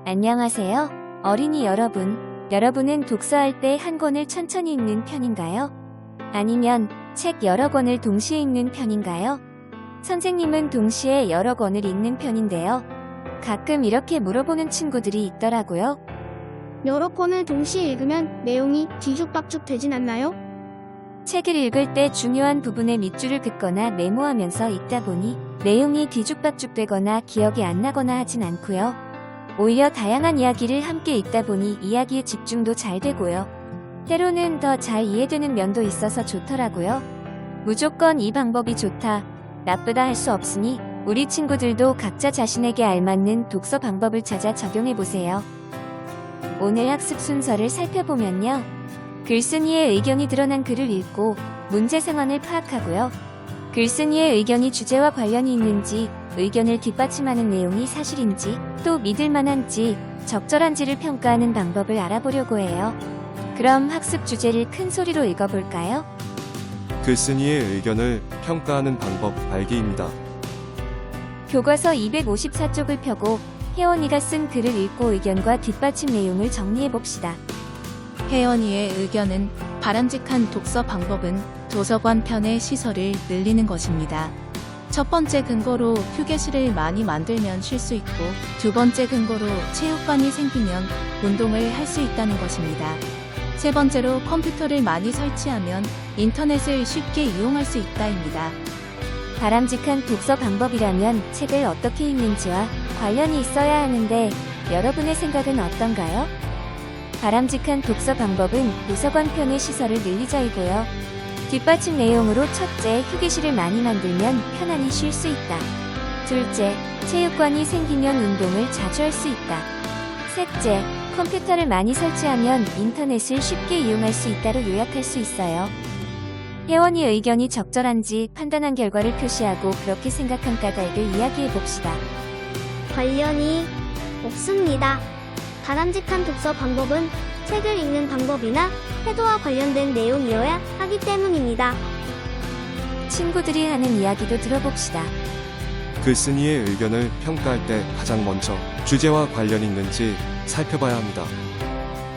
안녕하세요. 어린이 여러분. 여러분은 독서할 때 한 권을 천천히 읽는 편인가요? 아니면 책 여러 권을 동시에 읽는 편인가요? 선생님은 동시에 여러 권을 읽는 편인데요. 가끔 이렇게 물어보는 친구들이 있더라고요. 여러 권을 동시에 읽으면 내용이 뒤죽박죽 되진 않나요? 책을 읽을 때 중요한 부분의 밑줄을 긋거나 메모하면서 읽다 보니 내용이 뒤죽박죽 되거나 기억이 안 나거나 하진 않고요. 오히려 다양한 이야기를 함께 읽다 보니 이야기에 집중도 잘 되고요. 때로는 더 잘 이해되는 면도 있어서 좋더라고요. 무조건 이 방법이 좋다, 나쁘다 할 수 없으니 우리 친구들도 각자 자신에게 알맞는 독서 방법을 찾아 적용해보세요. 오늘 학습 순서를 살펴보면요. 글쓴이의 의견이 드러난 글을 읽고 문제 상황을 파악하고요. 글쓴이의 의견이 주제와 관련이 있는지, 의견을 뒷받침하는 내용이 사실인지, 또 믿을만한지, 적절한지를 평가하는 방법을 알아보려고 해요. 그럼 학습 주제를 큰 소리로 읽어볼까요? 글쓴이의 의견을 평가하는 방법 알기입니다. 교과서 254쪽을 펴고 혜원이가 쓴 글을 읽고 의견과 뒷받침 내용을 정리해봅시다. 혜연이의 의견은 바람직한 독서 방법은 도서관 편의 시설을 늘리는 것입니다. 첫 번째 근거로 휴게실을 많이 만들면 쉴 수 있고, 두 번째 근거로 체육관이 생기면 운동을 할 수 있다는 것입니다. 세 번째로 컴퓨터를 많이 설치하면 인터넷을 쉽게 이용할 수 있다입니다. 바람직한 독서 방법이라면 책을 어떻게 읽는지와 관련이 있어야 하는데 여러분의 생각은 어떤가요? 바람직한 독서 방법은 도서관 편의 시설을 늘리자이고요. 뒷받침 내용으로 첫째, 휴게실을 많이 만들면 편안히 쉴 수 있다. 둘째, 체육관이 생기면 운동을 자주 할 수 있다. 셋째, 컴퓨터를 많이 설치하면 인터넷을 쉽게 이용할 수 있다로 요약할 수 있어요. 혜원이 의견이 적절한지 판단한 결과를 표시하고 그렇게 생각한 까닭을 이야기해봅시다. 관련이 없습니다. 바람직한 독서 방법은 책을 읽는 방법이나 태도와 관련된 내용이어야 하기 때문입니다. 친구들이 하는 이야기도 들어봅시다. 글쓴이의 의견을 평가할 때 가장 먼저 주제와 관련이 있는지 살펴봐야 합니다.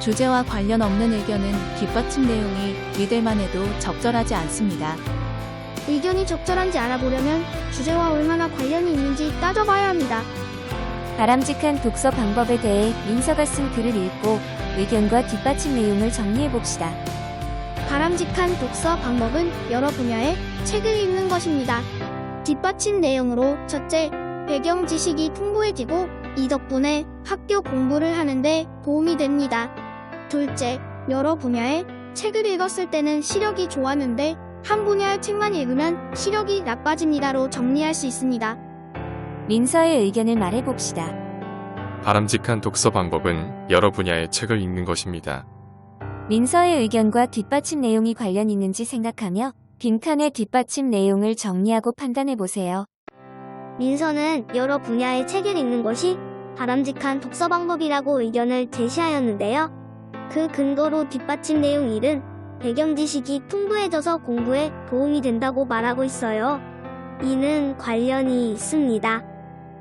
주제와 관련 없는 의견은 뒷받침 내용이 믿을만해도 적절하지 않습니다. 의견이 적절한지 알아보려면 주제와 얼마나 관련이 있는지 따져봐야 합니다. 바람직한 독서 방법에 대해 민서가 쓴 글을 읽고 의견과 뒷받침 내용을 정리해봅시다. 바람직한 독서 방법은 여러 분야의 책을 읽는 것입니다. 뒷받침 내용으로 첫째, 배경 지식이 풍부해지고 이 덕분에 학교 공부를 하는데 도움이 됩니다. 둘째, 여러 분야의 책을 읽었을 때는 시력이 좋았는데 한 분야의 책만 읽으면 시력이 나빠집니다로 정리할 수 있습니다. 민서의 의견을 말해봅시다. 바람직한 독서 방법은 여러 분야의 책을 읽는 것입니다. 민서의 의견과 뒷받침 내용이 관련 있는지 생각하며 빈칸의 뒷받침 내용을 정리하고 판단해보세요. 민서는 여러 분야의 책을 읽는 것이 바람직한 독서 방법이라고 의견을 제시하였는데요. 그 근거로 뒷받침 내용 1은 배경 지식이 풍부해져서 공부에 도움이 된다고 말하고 있어요. 이는 관련이 있습니다.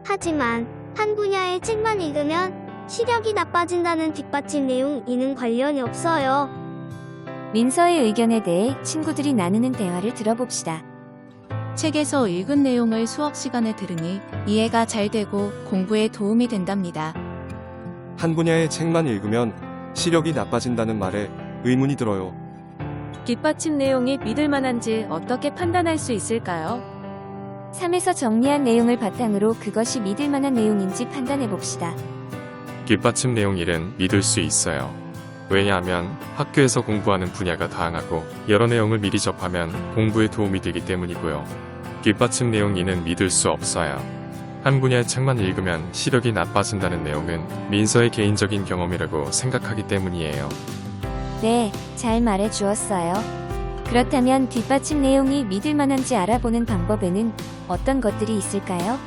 하지만 한 분야의 책만 읽으면 시력이 나빠진다는 뒷받침 내용 2는 관련이 없어요. 민서의 의견에 대해 친구들이 나누는 대화를 들어봅시다. 책에서 읽은 내용을 수업 시간에 들으니 이해가 잘 되고 공부에 도움이 된답니다. 한 분야의 책만 읽으면 시력이 나빠진다는 말에 의문이 들어요. 뒷받침 내용이 믿을만한지 어떻게 판단할 수 있을까요? 3에서 정리한 내용을 바탕으로 그것이 믿을만한 내용인지 판단해봅시다. 뒷받침 내용 1은 믿을 수 있어요. 왜냐하면 학교에서 공부하는 분야가 다양하고 여러 내용을 미리 접하면 공부에 도움이 되기 때문이고요. 뒷받침 내용 2는 믿을 수 없어요. 한 분야의 책만 읽으면 시력이 나빠진다는 내용은 민서의 개인적인 경험이라고 생각하기 때문이에요. 네, 잘 말해주었어요. 그렇다면 뒷받침 내용이 믿을만한지 알아보는 방법에는 어떤 것들이 있을까요?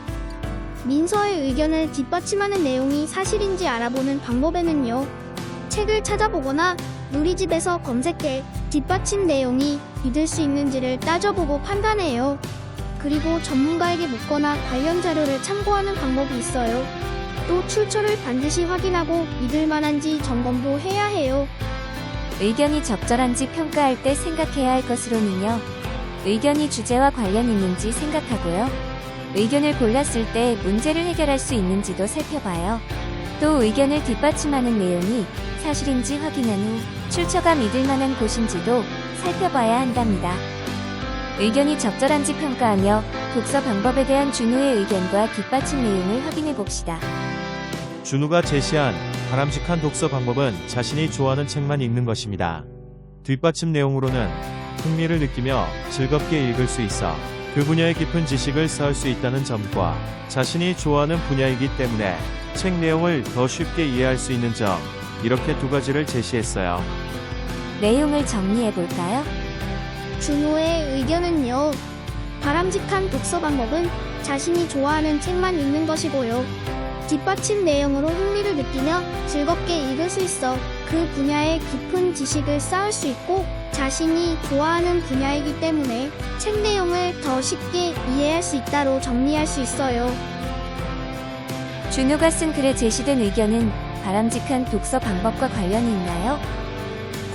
민서의 의견을 뒷받침하는 내용이 사실인지 알아보는 방법에는요. 책을 찾아보거나 누리집에서 검색해 뒷받침 내용이 믿을 수 있는지를 따져보고 판단해요. 그리고 전문가에게 묻거나 관련 자료를 참고하는 방법이 있어요. 또 출처를 반드시 확인하고 믿을 만한지 점검도 해야 해요. 의견이 적절한지 평가할 때 생각해야 할 것으로는요. 의견이 주제와 관련 있는지 생각하고요. 의견을 골랐을 때 문제를 해결할 수 있는지도 살펴봐요. 또 의견을 뒷받침하는 내용이 사실인지 확인한 후 출처가 믿을 만한 곳인지도 살펴봐야 한답니다. 의견이 적절한지 평가하며 독서 방법에 대한 준우의 의견과 뒷받침 내용을 확인해 봅시다. 준우가 제시한 바람직한 독서 방법은 자신이 좋아하는 책만 읽는 것입니다. 뒷받침 내용으로는 흥미를 느끼며 즐겁게 읽을 수 있어 그 분야의 깊은 지식을 쌓을 수 있다는 점과 자신이 좋아하는 분야이기 때문에 책 내용을 더 쉽게 이해할 수 있는 점, 이렇게 두 가지를 제시했어요. 내용을 정리해 볼까요? 준호의 의견은요. 바람직한 독서 방법은 자신이 좋아하는 책만 읽는 것이고요. 뒷받침 내용으로 흥미를 느끼며 즐겁게 읽을 수 있어 그 분야의 깊은 지식을 쌓을 수 있고 자신이 좋아하는 분야이기 때문에 책 내용을 더 쉽게 이해할 수 있다로 정리할 수 있어요. 준우가 쓴 글에 제시된 의견은 바람직한 독서 방법과 관련이 있나요?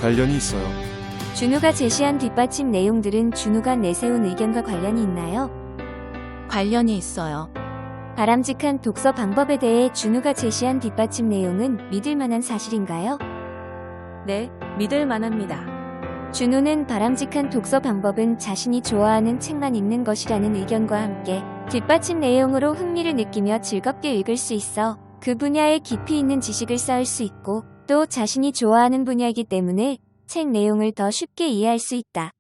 관련이 있어요. 준우가 제시한 뒷받침 내용들은 준우가 내세운 의견과 관련이 있나요? 관련이 있어요. 바람직한 독서 방법에 대해 준우가 제시한 뒷받침 내용은 믿을 만한 사실인가요? 네, 믿을 만합니다. 준우는 바람직한 독서 방법은 자신이 좋아하는 책만 읽는 것이라는 의견과 함께 뒷받침 내용으로 흥미를 느끼며 즐겁게 읽을 수 있어 그 분야에 깊이 있는 지식을 쌓을 수 있고 또 자신이 좋아하는 분야이기 때문에 책 내용을 더 쉽게 이해할 수 있다.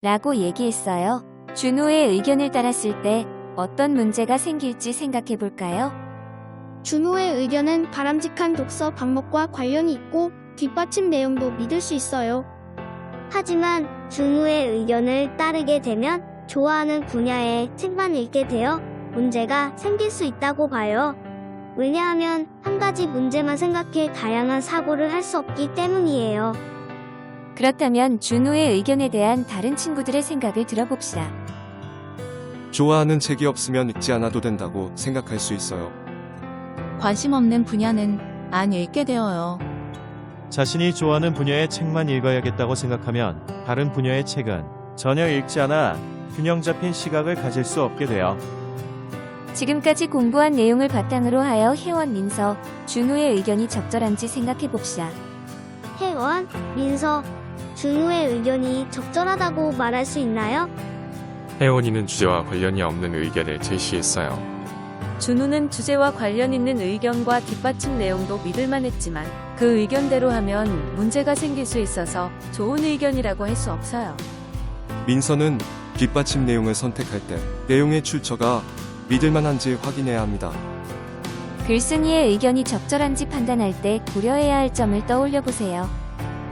라고 얘기했어요. 준우의 의견을 따랐을 때 어떤 문제가 생길지 생각해 볼까요? 준호의 의견은 바람직한 독서 방법과 관련이 있고 뒷받침 내용도 믿을 수 있어요. 하지만 준호의 의견을 따르게 되면 좋아하는 분야의 책만 읽게 되어 문제가 생길 수 있다고 봐요. 왜냐하면 한 가지 문제만 생각해 다양한 사고를 할 수 없기 때문이에요. 그렇다면 준우의 의견에 대한 다른 친구들의 생각을 들어봅시다. 좋아하는 책이 없으면 읽지 않아도 된다고 생각할 수 있어요. 관심 없는 분야는 안 읽게 되어요. 자신이 좋아하는 분야의 책만 읽어야겠다고 생각하면 다른 분야의 책은 전혀 읽지 않아 균형 잡힌 시각을 가질 수 없게 돼요. 지금까지 공부한 내용을 바탕으로 하여 혜원, 민서, 준우의 의견이 적절한지 생각해 봅시다. 혜원, 민서, 준호의 의견이 적절하다고 말할 수 있나요? 혜원이는 주제와 관련이 없는 의견을 제시했어요. 준우는 주제와 관련 있는 의견과 뒷받침 내용도 믿을 만했지만 그 의견대로 하면 문제가 생길 수 있어서 좋은 의견이라고 할 수 없어요. 민서는 뒷받침 내용을 선택할 때 내용의 출처가 믿을 만한지 확인해야 합니다. 글쓴이의 의견이 적절한지 판단할 때 고려해야 할 점을 떠올려 보세요.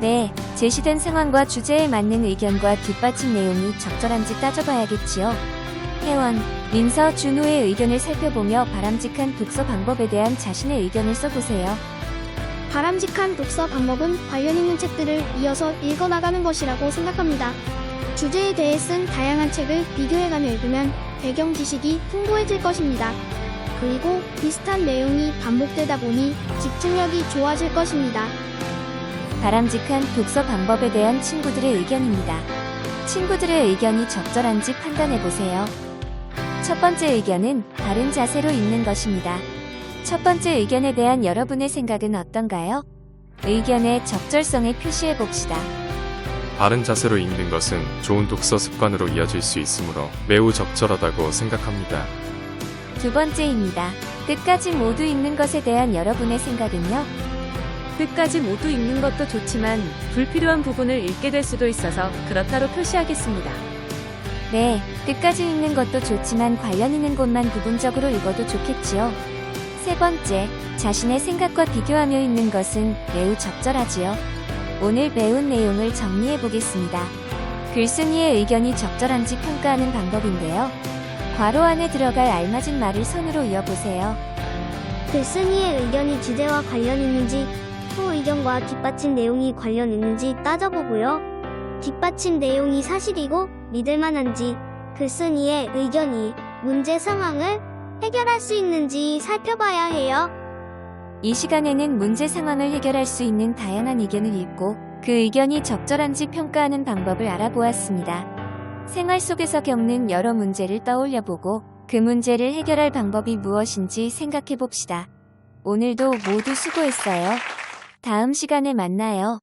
네, 제시된 상황과 주제에 맞는 의견과 뒷받침 내용이 적절한지 따져봐야겠지요. 혜원, 민서, 준우의 의견을 살펴보며 바람직한 독서 방법에 대한 자신의 의견을 써보세요. 바람직한 독서 방법은 관련 있는 책들을 이어서 읽어나가는 것이라고 생각합니다. 주제에 대해 쓴 다양한 책을 비교해가며 읽으면 배경 지식이 풍부해질 것입니다. 그리고 비슷한 내용이 반복되다 보니 집중력이 좋아질 것입니다. 바람직한 독서 방법에 대한 친구들의 의견입니다. 친구들의 의견이 적절한지 판단해 보세요. 첫 번째 의견은 바른 자세로 읽는 것입니다. 첫 번째 의견에 대한 여러분의 생각은 어떤가요? 의견의 적절성을 표시해 봅시다. 바른 자세로 읽는 것은 좋은 독서 습관으로 이어질 수 있으므로 매우 적절하다고 생각합니다. 두 번째입니다. 끝까지 모두 읽는 것에 대한 여러분의 생각은요? 끝까지 모두 읽는 것도 좋지만 불필요한 부분을 읽게 될 수도 있어서 그렇다로 표시하겠습니다. 네, 끝까지 읽는 것도 좋지만 관련 있는 곳만 부분적으로 읽어도 좋겠지요. 세 번째, 자신의 생각과 비교하며 읽는 것은 매우 적절하지요. 오늘 배운 내용을 정리해 보겠습니다. 글쓴이의 의견이 적절한지 평가하는 방법인데요. 괄호 안에 들어갈 알맞은 말을 선으로 이어보세요. 글쓴이의 의견이 주제와 관련 있는지, 후 의견과 뒷받침 내용이 관련 있는지 따져보고요. 뒷받침 내용이 사실이고 믿을 만한지, 글쓴이의 의견이 문제 상황을 해결할 수 있는지 살펴봐야 해요. 이 시간에는 문제 상황을 해결할 수 있는 다양한 의견을 읽고 그 의견이 적절한지 평가하는 방법을 알아보았습니다. 생활 속에서 겪는 여러 문제를 떠올려보고 그 문제를 해결할 방법이 무엇인지 생각해봅시다. 오늘도 모두 수고했어요. 다음 시간에 만나요.